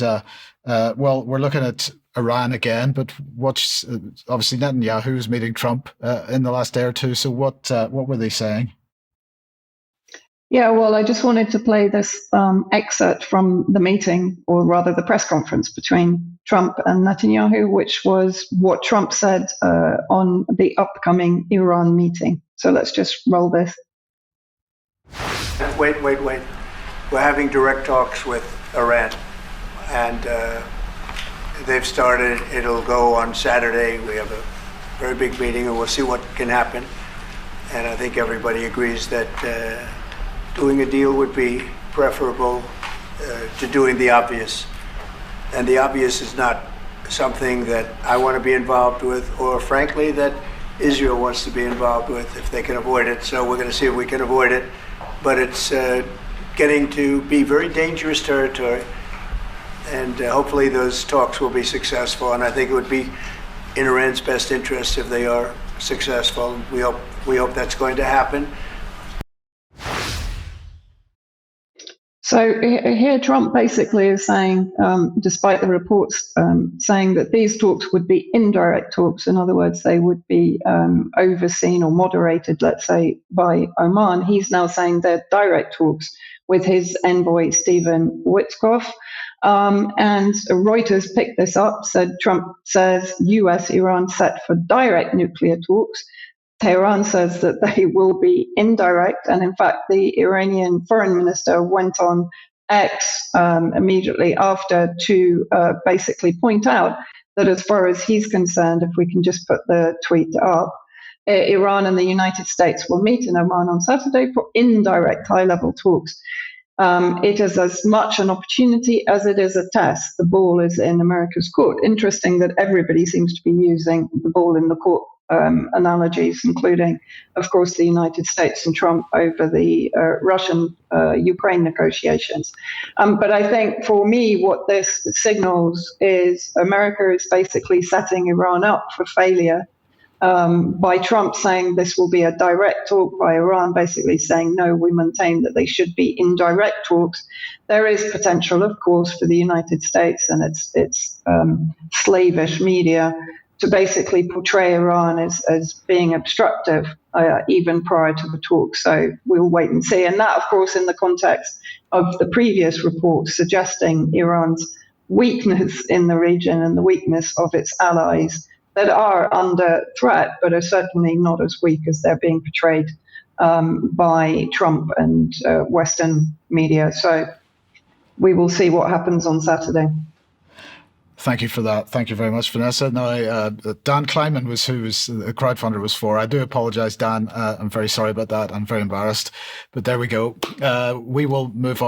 well, we're looking at Iran again, but what's obviously Netanyahu was meeting Trump in the last day or two. So what were they saying? Yeah, well, I just wanted to play this excerpt from the meeting, or rather the press conference between Trump and Netanyahu, which was what Trump said on the upcoming Iran meeting. So let's just roll this. Wait. We're having direct talks with Iran, and they've started. It'll go on Saturday. We have a very big meeting, and we'll see what can happen. And I think everybody agrees that doing a deal would be preferable to doing the obvious. And the obvious is not something that I want to be involved with, or frankly, that Israel wants to be involved with if they can avoid it. So we're going to see if we can avoid it. But it's getting to be very dangerous territory. And hopefully those talks will be successful. And I think it would be in Iran's best interest if they are successful. We hope that's going to happen. So here Trump basically is saying, despite the reports saying that these talks would be indirect talks, in other words, they would be overseen or moderated, let's say, by Oman, he's now saying they're direct talks with his envoy, Stephen Witkoff. And Reuters picked this up, said Trump says US-Iran set for direct nuclear talks. Tehran says that they will be indirect, and in fact, the Iranian foreign minister went on X immediately after to basically point out that as far as he's concerned, if we can just put the tweet up, Iran and the United States will meet in Oman on Saturday for indirect high-level talks. It is as much an opportunity as it is a test. The ball is in America's court. Interesting that everybody seems to be using the ball in the court analogies, including, of course, the United States and Trump over the Russian-Ukraine negotiations. But I think for me, what this signals is America is basically setting Iran up for failure by Trump saying this will be a direct talk, by Iran basically saying, no, we maintain that they should be indirect talks. There is potential, of course, for the United States and its slavish media to basically portray Iran as being obstructive, even prior to the talk. So we'll wait and see. And that, of course, in the context of the previous reports suggesting Iran's weakness in the region and the weakness of its allies that are under threat, but are certainly not as weak as they're being portrayed by Trump and Western media. So we will see what happens on Saturday. Thank you for that. Thank you very much, Vanessa. Now, Dan Kleinman was who the crowdfunder was for. I do apologize, Dan. I'm very sorry about that. I'm very embarrassed. But there we go. We will move on.